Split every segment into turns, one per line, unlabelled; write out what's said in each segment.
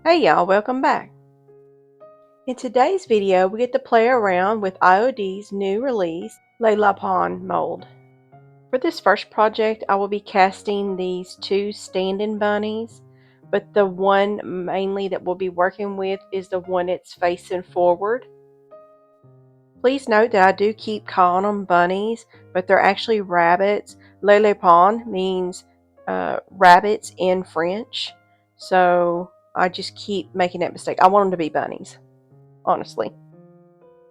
Hey y'all, welcome back. In today's video, we get to play around with IOD's new release, Les Lapins Mold. For this first project, I will be casting these two stand-in bunnies, but the one mainly that we'll be working with is the one that's facing forward. Please note that I do keep calling them bunnies, but they're actually rabbits. Les Lapins means rabbits in French, so I just keep making that mistake. I want them to be bunnies, honestly.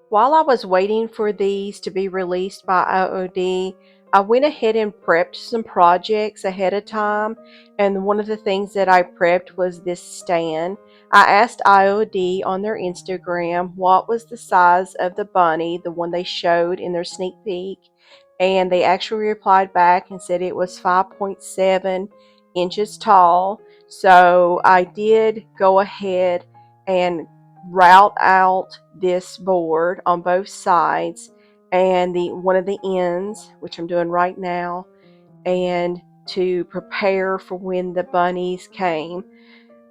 While I was waiting for these to be released by IOD, I went ahead and prepped some projects ahead of time, and one of the things that I prepped was this stand. I asked IOD on their Instagram what was the size of the bunny, the one they showed in their sneak peek, and they actually replied back and said it was 5.7 inches tall. So I did go ahead and route out this board on both sides and one of the ends, which I'm doing right now, and to prepare for when the bunnies came.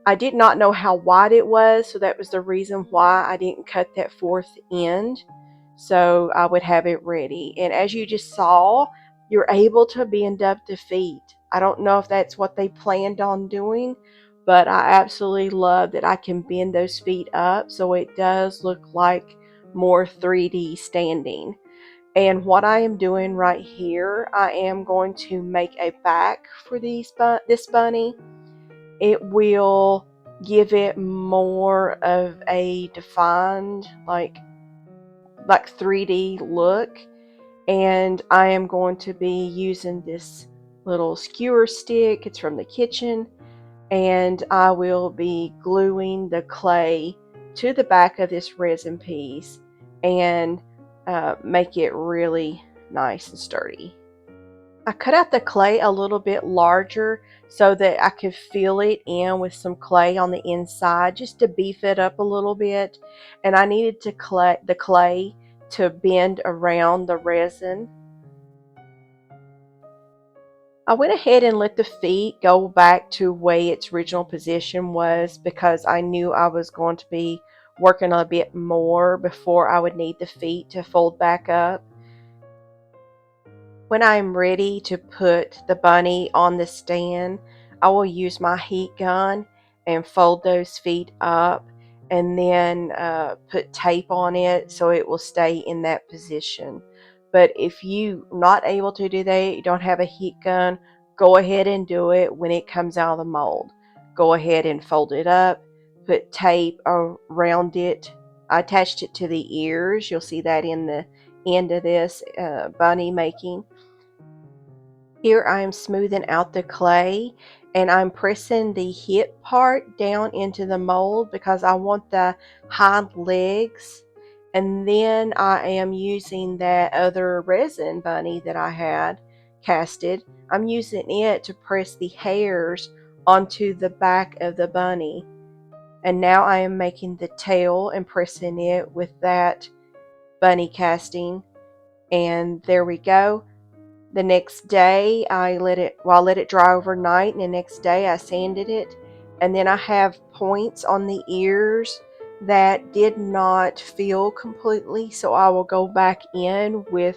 I did not know how wide it was, so that was the reason why I didn't cut that fourth end, so I would have it ready. And as you just saw, you're able to bend up the feet. I don't know if that's what they planned on doing, but I absolutely love that I can bend those feet up so it does look like more 3D standing. And what I am doing right here, I am going to make a back for this bunny. It will give it more of a defined like 3D look, and I am going to be using this little skewer stick. It's from the kitchen, and I will be gluing the clay to the back of this resin piece and make it really nice and sturdy. I cut out the clay a little bit larger so that I could fill it in with some clay on the inside just to beef it up a little bit. And I needed the clay to bend around the resin. I went ahead and let the feet go back to where its original position was because I knew I was going to be working a bit more before I would need the feet to fold back up. When I'm ready to put the bunny on the stand, I will use my heat gun and fold those feet up and then put tape on it so it will stay in that position. But if you're not able to do that, you don't have a heat gun, go ahead and do it when it comes out of the mold. Go ahead and fold it up, put tape around it. I attached it to the ears. You'll see that in the end of this bunny making. Here I am smoothing out the clay and I'm pressing the hip part down into the mold because I want the hind legs. And then I am using that other resin bunny that I had casted. I'm using it to press the hairs onto the back of the bunny. And now I am making the tail and pressing it with that bunny casting. And there we go. The next day I let it dry overnight, and the next day I sanded it, and then I have points on the ears that did not fill completely, so I will go back in with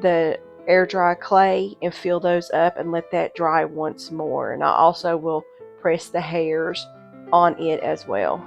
the air dry clay and fill those up and let that dry once more. And I also will press the hairs on it as well.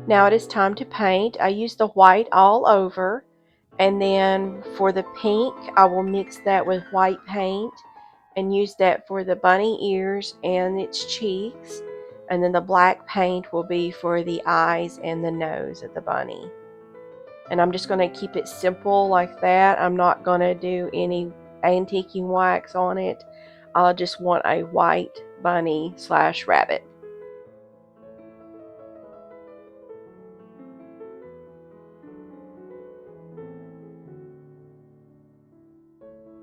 Now it is time to paint. I use the white all over, and then for the pink I will mix that with white paint and use that for the bunny ears and its cheeks, and then the black paint will be for the eyes and the nose of the bunny. And I'm just going to keep it simple like that. I'm not going to do any antiquing wax on it. I just want a white bunny / rabbit.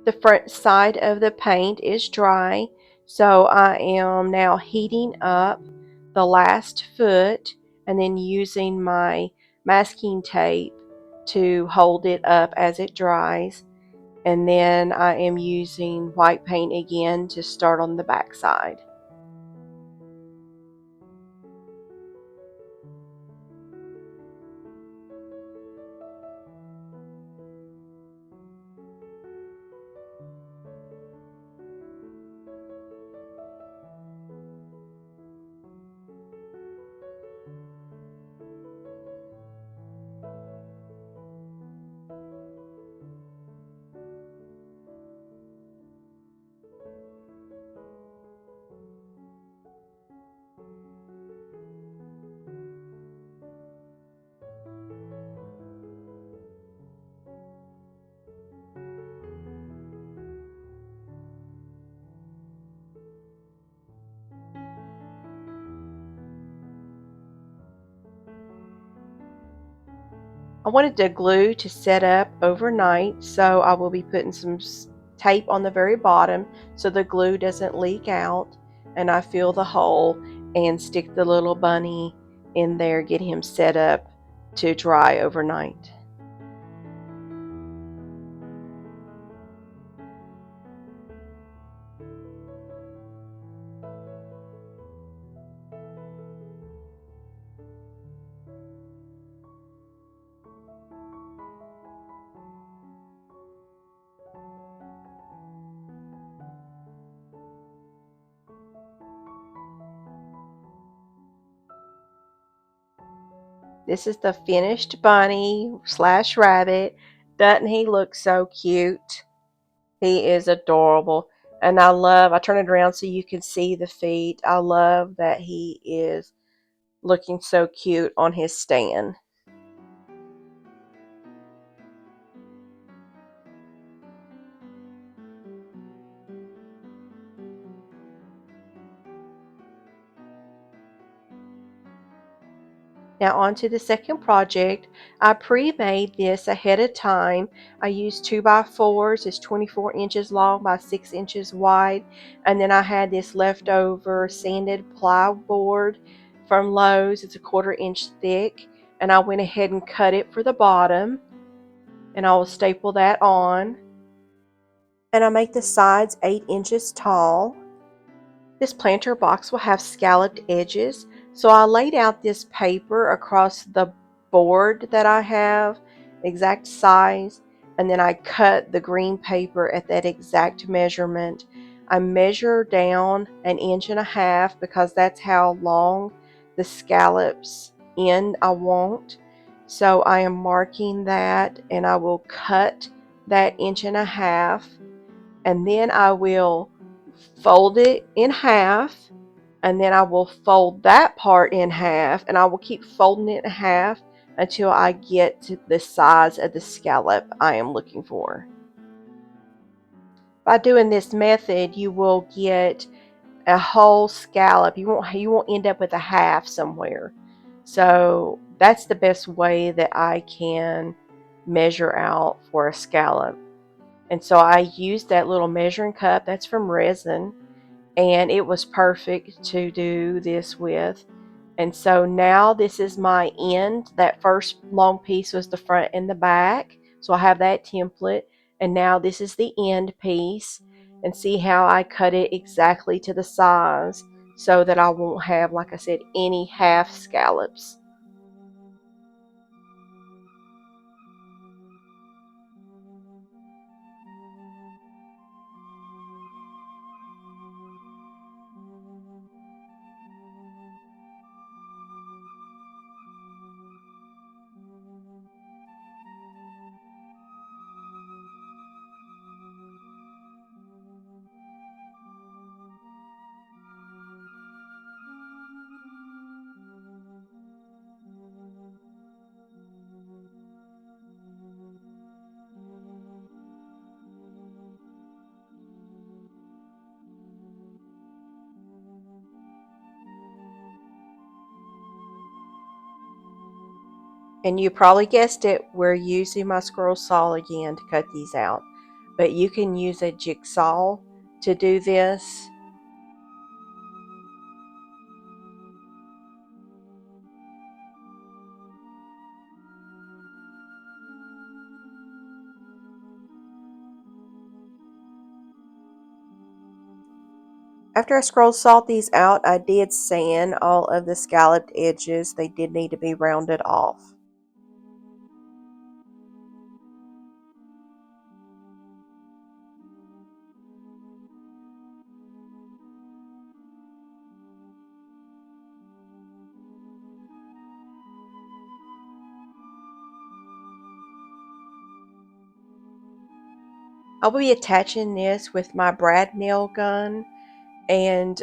The front side of the paint is dry, so I am now heating up the last foot and then using my masking tape to hold it up as it dries. And then I am using white paint again to start on the back side. I wanted the glue to set up overnight, so I will be putting some tape on the very bottom so the glue doesn't leak out, and I fill the hole and stick the little bunny in there, get him set up to dry overnight. This is the finished bunny / rabbit. Doesn't he look so cute? He is adorable. And I turn it around so you can see the feet. I love that he is looking so cute on his stand. Now on to the second project. I pre-made this ahead of time. I used 2x4s. It's 24 inches long by 6 inches wide. And then I had this leftover sanded plywood from Lowe's. It's a 1/4 inch thick. And I went ahead and cut it for the bottom. And I will staple that on. And I make the sides 8 inches tall. This planter box will have scalloped edges, so I laid out this paper across the board that I have, exact size, and then I cut the green paper at that exact measurement. I measure down 1.5 inches because that's how long the scallops end I want. So I am marking that, and I will cut that 1.5 inches, and then I will fold it in half, and then I will fold that part in half, and I will keep folding it in half until I get to the size of the scallop I am looking for. By doing this method, you will get a whole scallop. You won't end up with a half somewhere. So that's the best way that I can measure out for a scallop. And so I used that little measuring cup that's from resin, and it was perfect to do this with. And so now this is my end. That first long piece was the front and the back, so I have that template, and now this is the end piece. And see how I cut it exactly to the size so that I won't have, like I said, any half scallops. And you probably guessed it, we're using my scroll saw again to cut these out. But you can use a jigsaw to do this. After I scroll sawed these out, I did sand all of the scalloped edges. They did need to be rounded off. I will be attaching this with my brad nail gun, and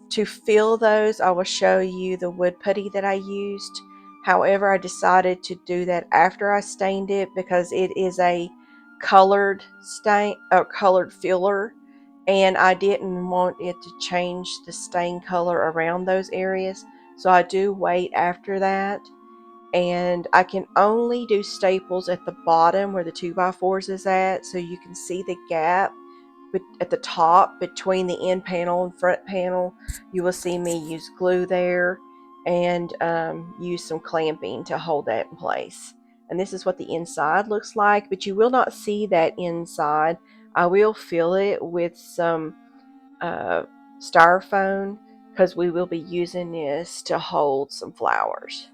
to fill those I will show you the wood putty that I used. However, I decided to do that after I stained it because it is a colored stain or colored filler, and I didn't want it to change the stain color around those areas, so I do wait after that. And I can only do staples at the bottom where the 2x4s is at, so you can see the gap at the top between the end panel and front panel. You will see me use glue there and use some clamping to hold that in place. And this is what the inside looks like, but you will not see that inside. I will fill it with some styrofoam because we will be using this to hold some flowers.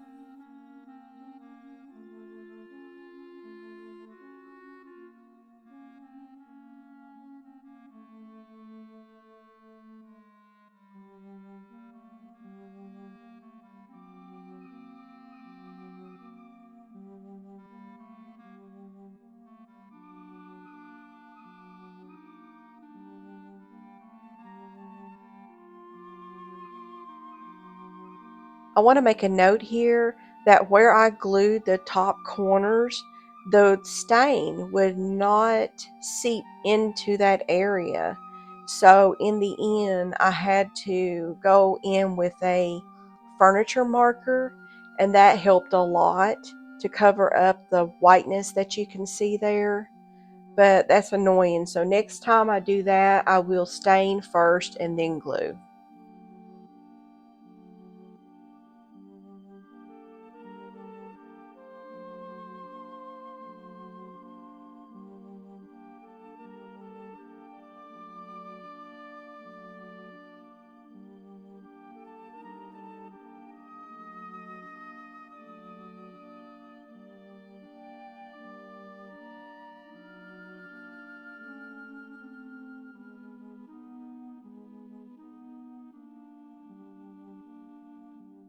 I want to make a note here that where I glued the top corners, the stain would not seep into that area. So in the end, I had to go in with a furniture marker, and that helped a lot to cover up the whiteness that you can see there. But that's annoying. So next time I do that, I will stain first and then glue.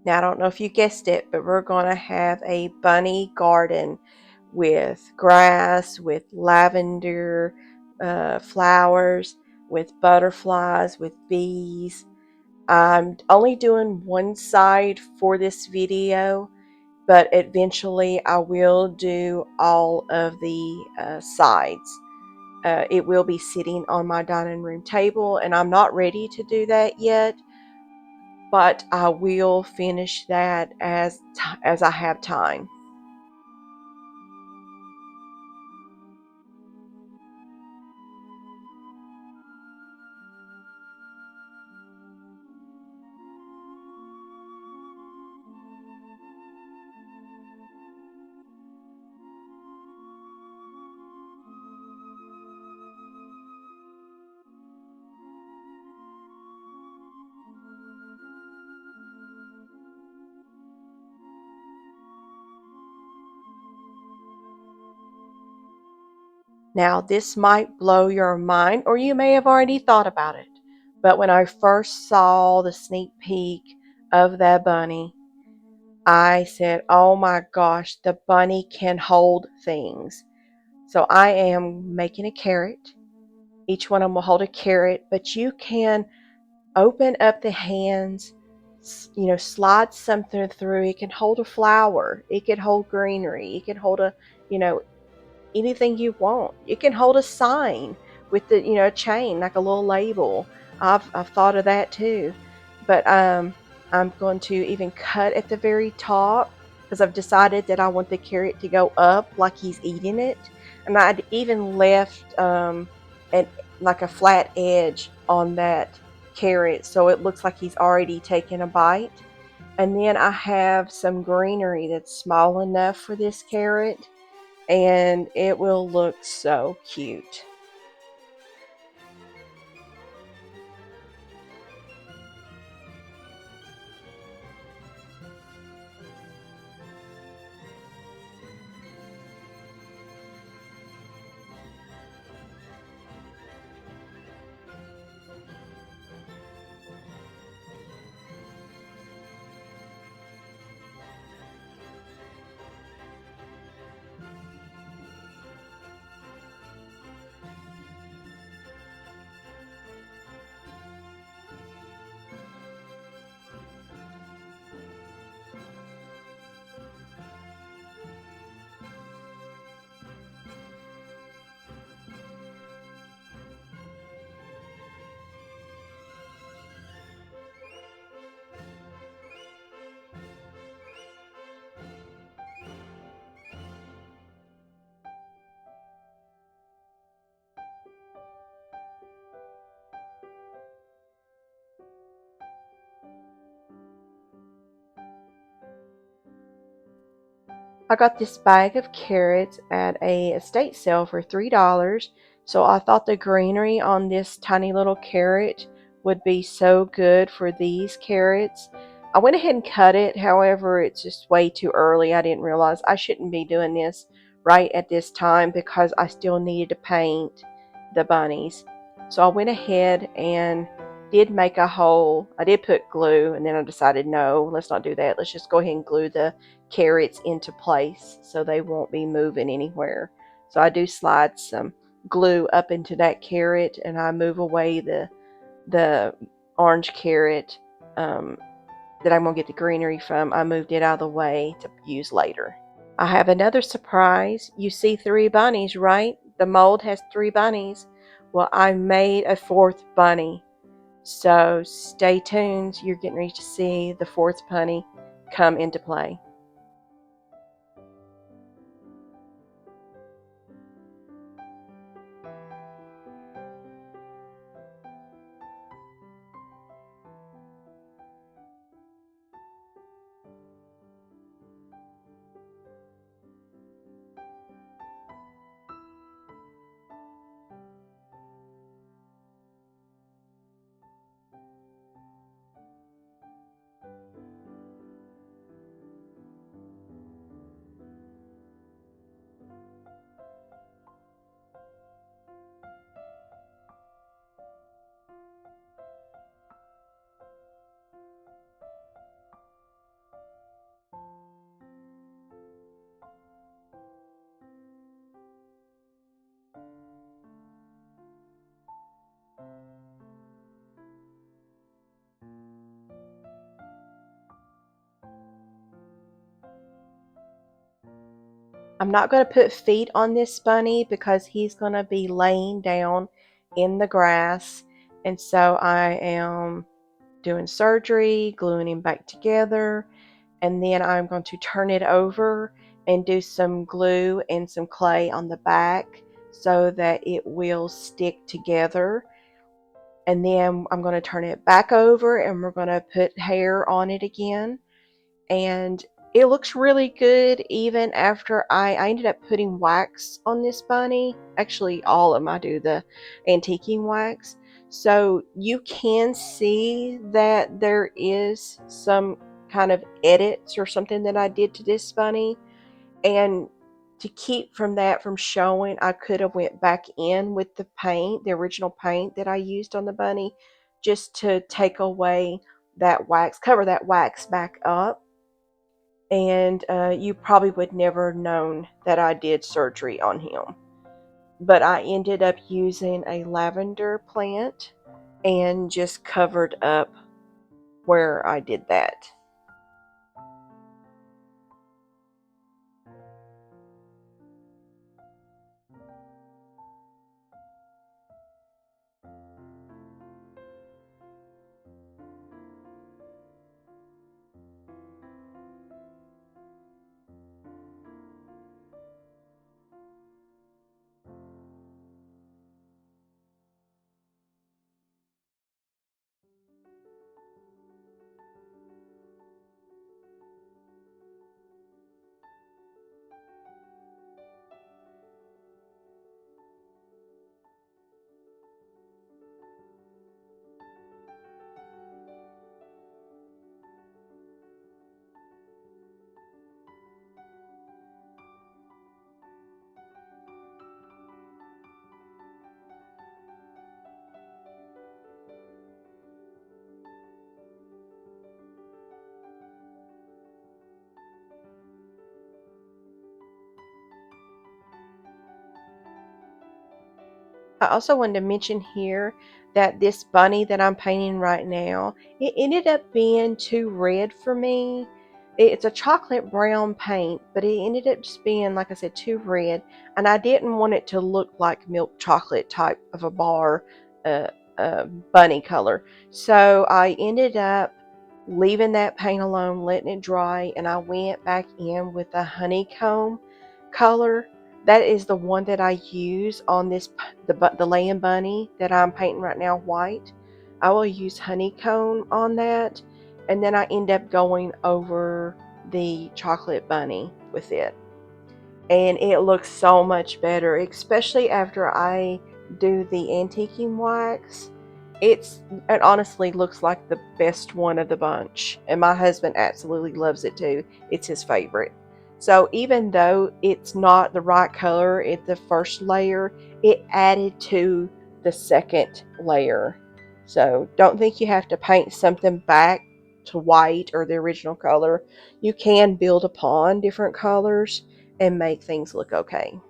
Now, I don't know if you guessed it, but we're going to have a bunny garden with grass, with lavender flowers, with butterflies, with bees. I'm only doing one side for this video, but eventually I will do all of the sides. It will be sitting on my dining room table, and I'm not ready to do that yet, but I will finish that as I have time. Now, this might blow your mind, or you may have already thought about it, but when I first saw the sneak peek of that bunny, I said, oh my gosh, the bunny can hold things. So I am making a carrot. Each one of them will hold a carrot, but you can open up the hands, slide something through. It can hold a flower. It can hold greenery. It can hold you know, anything you want. It can hold a sign with a chain, like a little label. I've thought of that too. But I'm going to even cut at the very top because I've decided that I want the carrot to go up like he's eating it. And I'd even left like a flat edge on that carrot so it looks like he's already taken a bite. And then I have some greenery that's small enough for this carrot, and it will look so cute. I got this bag of carrots at a estate sale for $3, so I thought the greenery on this tiny little carrot would be so good for these carrots. I went ahead and cut it, however, it's just way too early. I didn't realize I shouldn't be doing this right at this time because I still needed to paint the bunnies. So I went ahead and did make a hole. I did put glue, and then I decided, no, let's not do that. Let's just go ahead and glue the carrots into place so they won't be moving anywhere. So I do slide some glue up into that carrot, and I move away the orange carrot that I'm going to get the greenery from. I moved it out of the way to use later. I have another surprise. You see 3 bunnies, right? The mold has 3 bunnies. Well, I made a 4th bunny. So stay tuned. You're getting ready to see the 4th bunny come into play. I'm not going to put feet on this bunny because he's going to be laying down in the grass. And so I am doing surgery, gluing him back together, and then I'm going to turn it over and do some glue and some clay on the back so that it will stick together. And then I'm going to turn it back over and we're going to put hair on it again. And it looks really good even after I ended up putting wax on this bunny. Actually, all of them, I do the antiquing wax. So you can see that there is some kind of edits or something that I did to this bunny. And to keep from that from showing, I could have went back in with the paint, the original paint that I used on the bunny, just to take away that wax, cover that wax back up. And you probably would never known that I did surgery on him. But I ended up using a lavender plant and just covered up where I did that. I also wanted to mention here that this bunny that I'm painting right now, it ended up being too red for me. It's a chocolate brown paint, but it ended up just being, like I said, too red. And I didn't want it to look like milk chocolate type of a bar uh, bunny color. So I ended up leaving that paint alone, letting it dry, and I went back in with a honeycomb color. That is the one that I use on this the laying bunny that I'm painting right now white. I will use honeycomb on that, and then I end up going over the chocolate bunny with it, and it looks so much better, especially after I do the antiquing wax. It honestly looks like the best one of the bunch, and my husband absolutely loves it too. It's his favorite. So even though it's not the right color at the first layer, it added to the second layer. So don't think you have to paint something back to white or the original color. You can build upon different colors and make things look okay.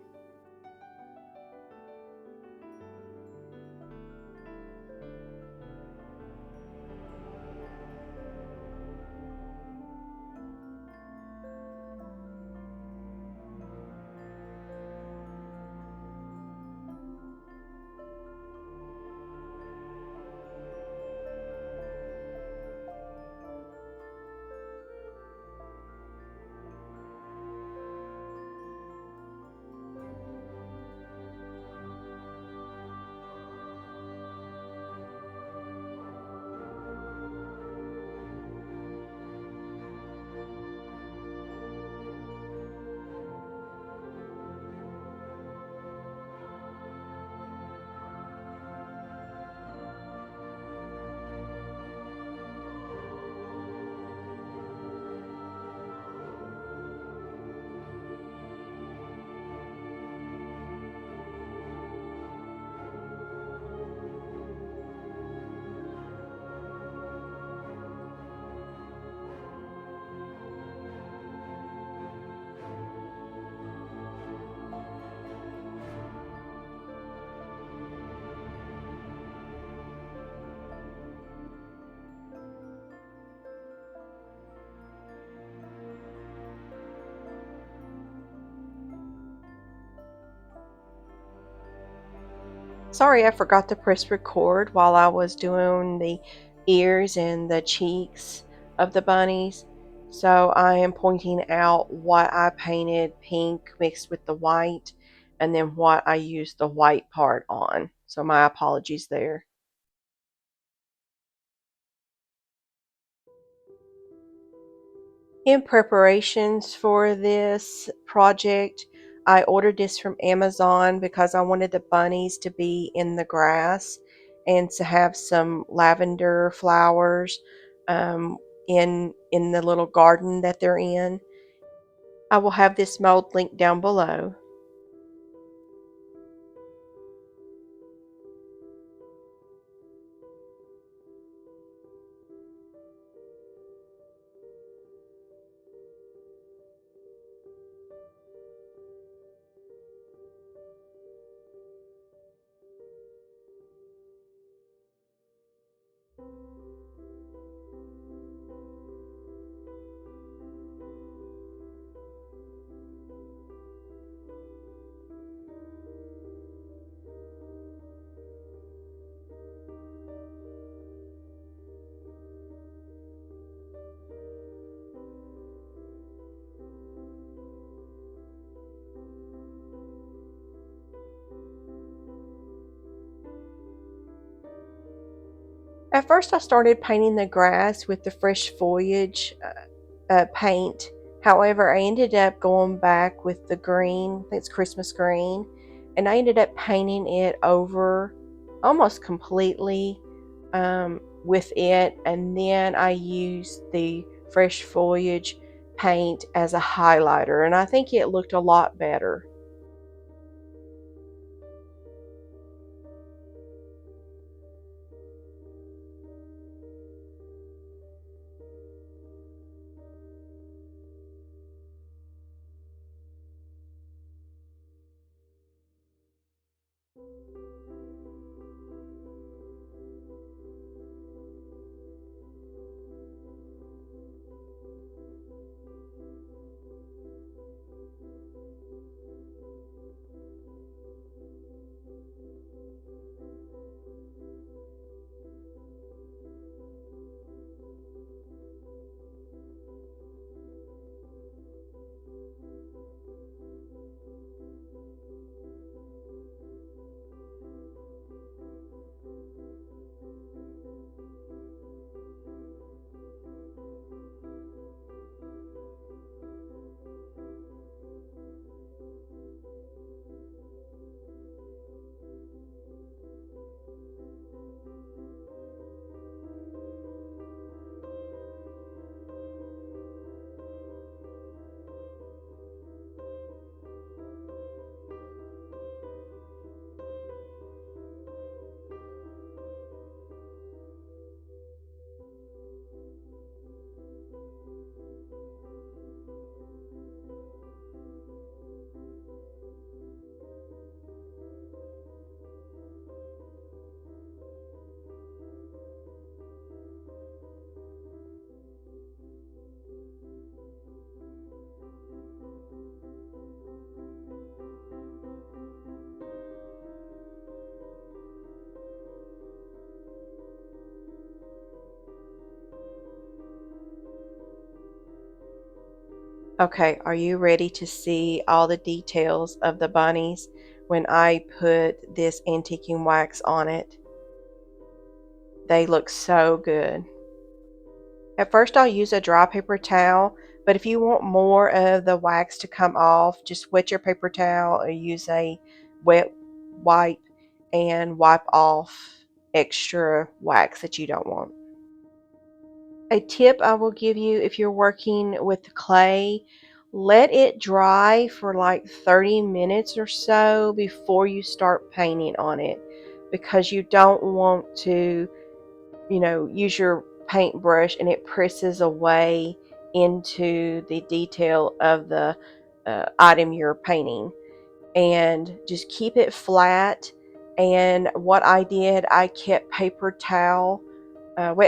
Sorry, I forgot to press record while I was doing the ears and the cheeks of the bunnies. So I am pointing out what I painted pink mixed with the white, and then what I used the white part on. So my apologies there. In preparations for this project, I ordered this from Amazon because I wanted the bunnies to be in the grass and to have some lavender flowers um, in the little garden that they're in. I will have this mold linked down below. At first I started painting the grass with the fresh foliage paint. However, I ended up going back with the green, it's Christmas green, and I ended up painting it over almost completely with it. And then I used the fresh foliage paint as a highlighter, and I think it looked a lot better. Okay, are you ready to see all the details of the bunnies when I put this antiquing wax on it? They look so good. At first I'll use a dry paper towel, but if you want more of the wax to come off, just wet your paper towel or use a wet wipe and wipe off extra wax that you don't want. A tip I will give you if you're working with clay, let it dry for like 30 minutes or so before you start painting on it, because you don't want to, use your paintbrush and it presses away into the detail of the item you're painting. And just keep it flat. And what I did, I kept wet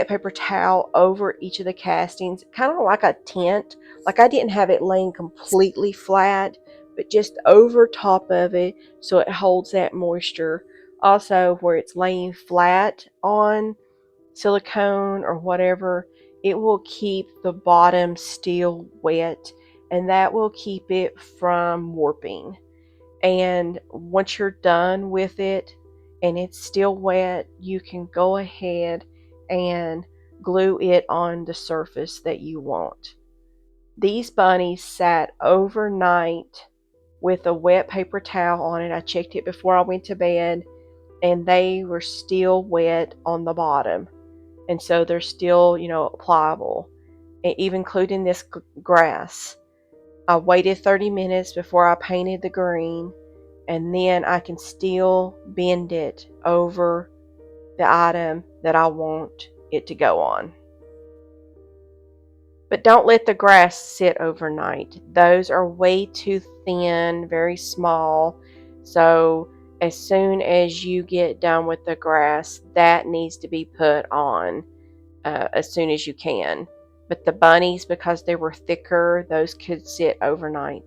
paper towel over each of the castings, kind of like a tent. Like I didn't have it laying completely flat, but just over top of it so it holds that moisture. Also, where it's laying flat on silicone or whatever, it will keep the bottom still wet, and that will keep it from warping. And once you're done with it and it's still wet, you can go ahead and glue it on the surface that you want. These bunnies sat overnight with a wet paper towel on it. I checked it before I went to bed, and they were still wet on the bottom. And so they're still, pliable, even including this grass. I waited 30 minutes before I painted the green, and then I can still bend it over the item that I want it to go on. But don't let the grass sit overnight. Those are way too thin, very small. So as soon as you get done with the grass, that needs to be put on as soon as you can. But the bunnies, because they were thicker, those could sit overnight.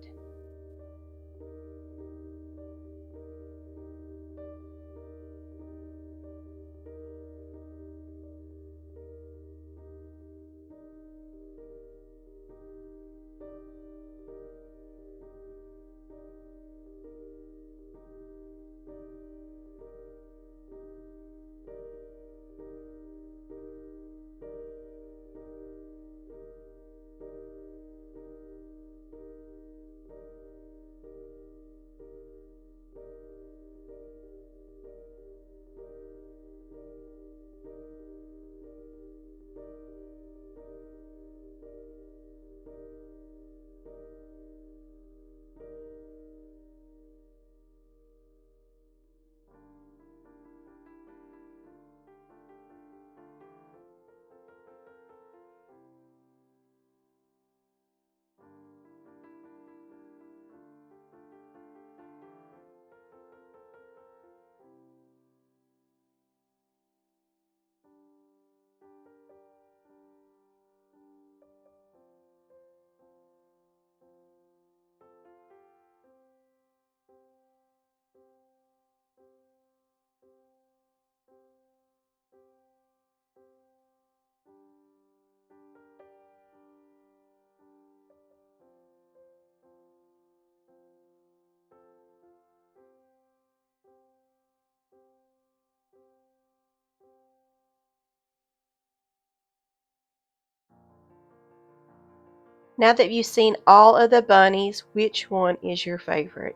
Now that you've seen all of the bunnies, which one is your favorite?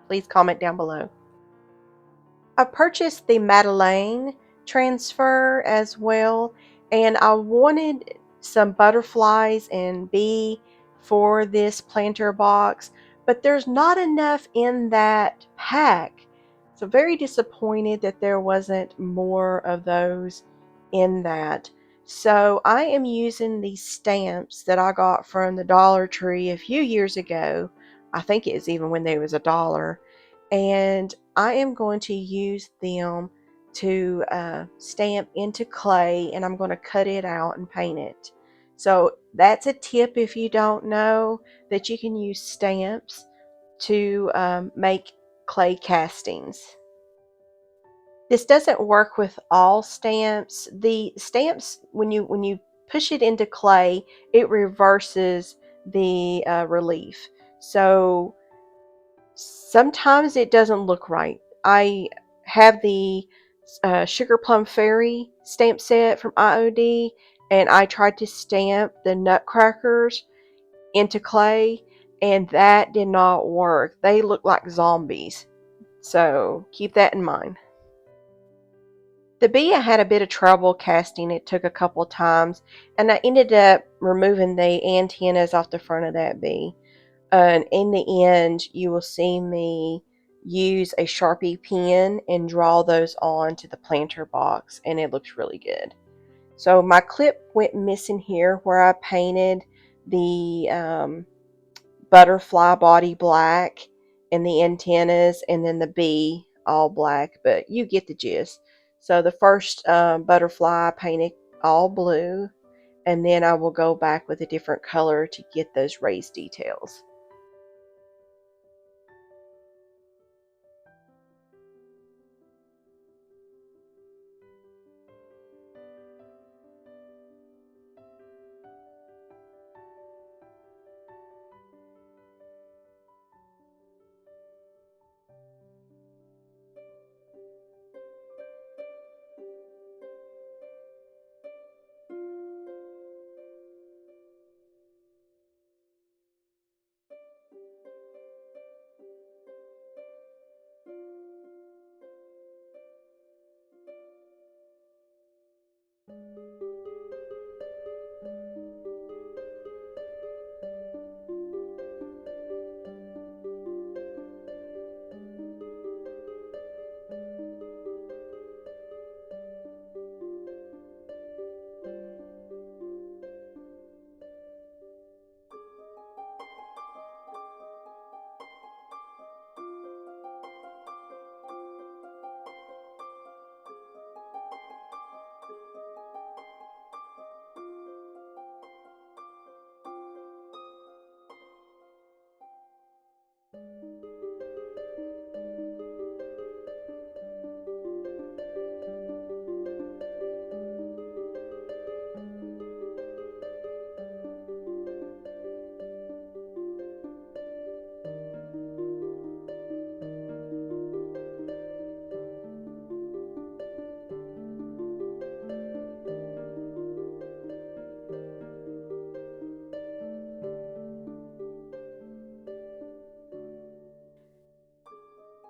Please comment down below. I purchased the Madeleine transfer as well, and I wanted some butterflies and bee for this planter box, but there's not enough in that pack. So very disappointed that there wasn't more of those in that. So I am using these stamps that I got from the Dollar Tree a few years ago. I think it was even when they was $1. And I am going to use them to stamp into clay, and I'm going to cut it out and paint it. So that's a tip if you don't know, that you can use stamps to make clay castings. This doesn't work with all stamps. The stamps, when you push it into clay, it reverses the relief. So sometimes it doesn't look right. I have the Sugar Plum Fairy stamp set from IOD, and I tried to stamp the nutcrackers into clay, and that did not work. They look like zombies. So keep that in mind. The bee, I had a bit of trouble casting. It took a couple of times, and I ended up removing the antennas off the front of that bee. And in the end, you will see me use a Sharpie pen and draw those onto the planter box, and it looks really good. So my clip went missing here where I painted the butterfly body black and the antennas, and then the bee all black, but you get the gist. So the first butterfly I painted all blue, and then I will go back with a different color to get those raised details.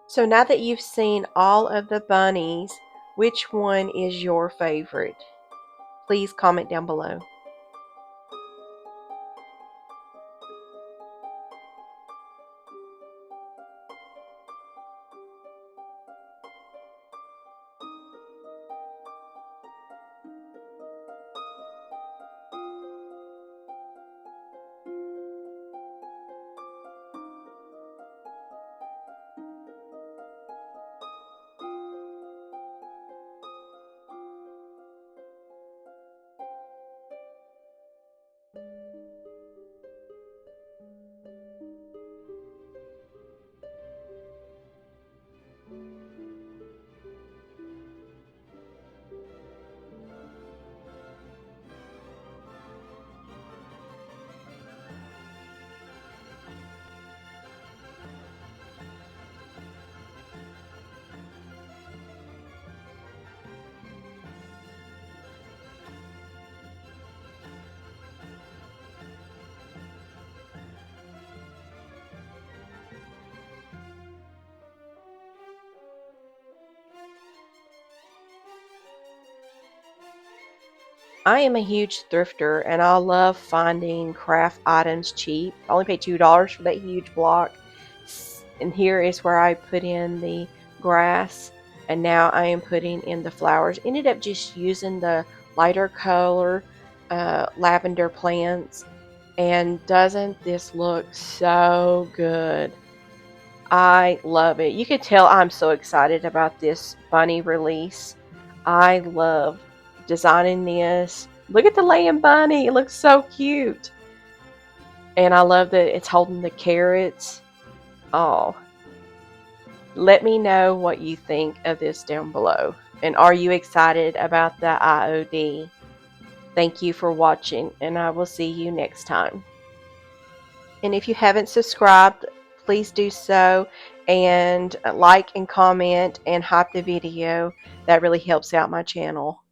So now that you've seen all of the bunnies, which one is your favorite? Please comment down below. I am a huge thrifter, and I love finding craft items cheap. I only paid $2 for that huge block. And here is where I put in the grass, and now I am putting in the flowers. Ended up just using the lighter color lavender plants. And doesn't this look so good? I love it. You can tell I'm so excited about this bunny release. I love designing this. Look at the laying bunny. It looks so cute. And I love that it's holding the carrots. Oh, let me know what you think of this down below. And are you excited about the IOD? Thank you for watching, and I will see you next time. And if you haven't subscribed, please do so, and like and comment and hype the video. That really helps out my channel.